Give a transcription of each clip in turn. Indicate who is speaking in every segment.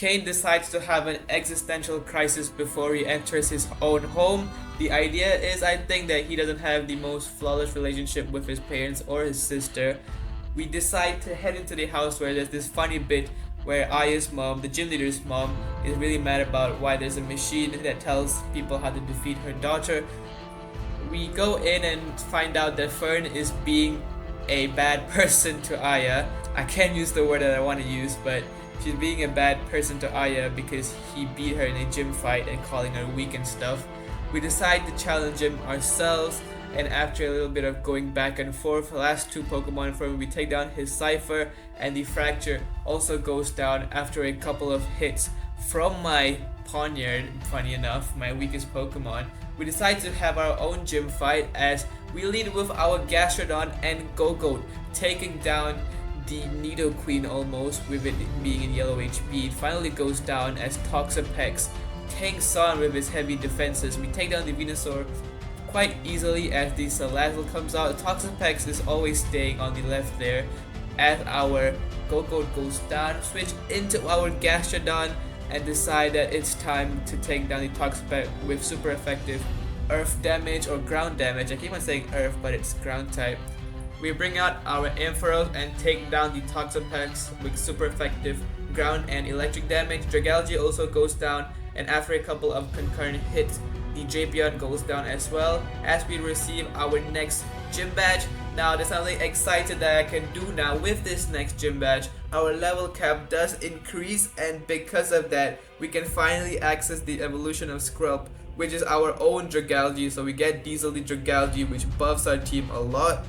Speaker 1: CAIN decides to have an existential crisis before he enters his own home. The idea is, I think, that he doesn't have the most flawless relationship with his parents or his sister. We decide to head into the house where there's this funny bit where Aya's mom, the gym leader's mom, is really mad about why there's a machine that tells people how to defeat her daughter. We go in and find out that Fern is being a bad person to Aya. I can't use the word that I want to use, but she's being a bad person to Aya because he beat her in a gym fight and calling her weak and stuff. We decide to challenge him ourselves, and after a little bit of going back and forth, the last two Pokemon from him, we take down his Cypher, and the Fracture also goes down after a couple of hits from my Ponyard, funny enough, my weakest Pokemon. We decide to have our own gym fight as we lead with our Gastrodon and Go-Goat, taking down the Nidoqueen almost, with it being in yellow HP. It finally goes down as Toxapex tanks on with his heavy defenses. We take down the Venusaur quite easily as the Salazzle comes out. Toxapex is always staying on the left there as our Go-Goat goes down. Switch into our Gastrodon and decide that it's time to take down the Toxapex with super effective earth damage or ground damage. I keep on saying earth, but it's ground type. We bring out our Ampharos and take down the Toxapex with super effective ground and electric damage. Dragalge also goes down, and after a couple of concurrent hits, the Drapion goes down as well as we receive our next gym badge. Now there's something excited that I can do now with this next gym badge. Our level cap does increase, and because of that, we can finally access the evolution of Scrub, which is our own Dragalge. So we get Diesel the Dragalge, which buffs our team a lot.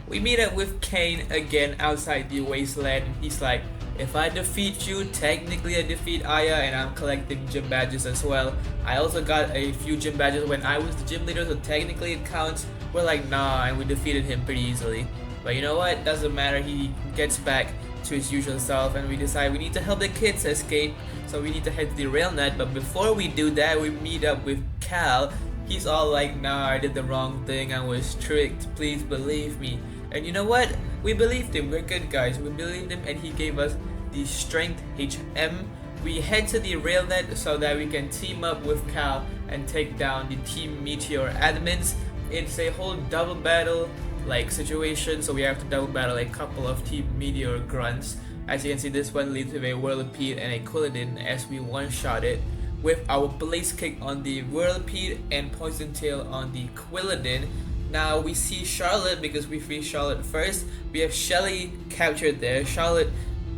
Speaker 1: We meet up with CAIN again outside the wasteland, and he's like, if I defeat you, technically I defeat Aya, and I'm collecting gym badges as well. I also got a few gym badges when I was the gym leader, so technically it counts. We're like, nah, and we defeated him pretty easily. But you know what, doesn't matter, he gets back to his usual self, and we decide we need to help the kids escape, so we need to head to the RailNet. But before we do that, we meet up with Cal. He's all like, nah, I did the wrong thing, I was tricked, please believe me. And you know what? We believed him. We're good guys. We believed him, and he gave us the Strength HM. We head to the RailNet so that we can team up with Cal and take down the Team Meteor admins. It's a whole double battle like situation, so we have to double battle a couple of Team Meteor grunts. As you can see, this one leads with a Whirlipede and a Quilladin as we one-shot it with our Blaze Kick on the Whirlipede and Poison Tail on the Quilladin. Now we see Charlotte because we free Charlotte first. We have Shelly captured there. Charlotte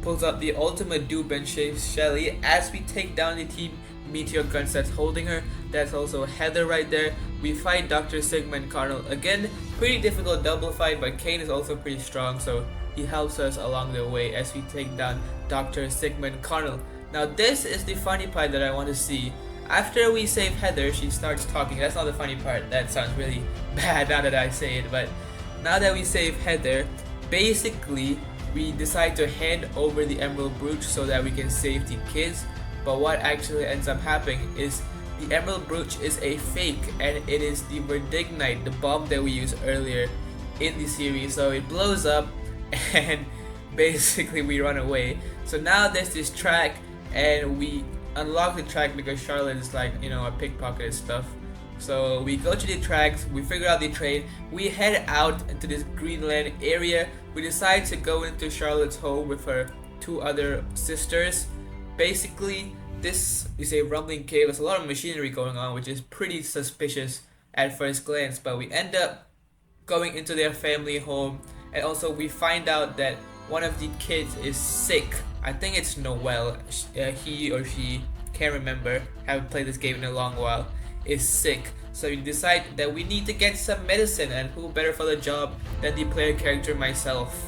Speaker 1: pulls out the ultimate dupe and shaves Shelly as we take down the Team Meteor guns that's holding her. That's also Heather right there. We fight Dr. Sigma and Carnal. Again, pretty difficult double fight, but CAIN is also pretty strong, so he helps us along the way as we take down Dr. Sigma and Carnal. Now this is the funny part that I want to see. After we save Heather, she starts talking. That's not the funny part. That sounds really bad now that I say it. But now that we save Heather, basically we decide to hand over the Emerald Brooch so that we can save the kids. But what actually ends up happening is the Emerald Brooch is a fake, and it is the Verdignite, the bomb that we used earlier in the series. So it blows up and basically we run away. So now there's this track, and we unlock the track because Charlotte is like, you know, a pickpocket and stuff. So we go to the tracks, we figure out the trade, we head out into this Greenland area. We decide to go into Charlotte's home with her two other sisters. Basically, this is a rumbling cave. There's a lot of machinery going on, which is pretty suspicious at first glance, but we end up going into their family home, and also we find out that one of the kids is sick. I think it's Noel. He or she, can't remember, haven't played this game in a long while, is sick. So we decide that we need to get some medicine, and who better for the job than the player character myself.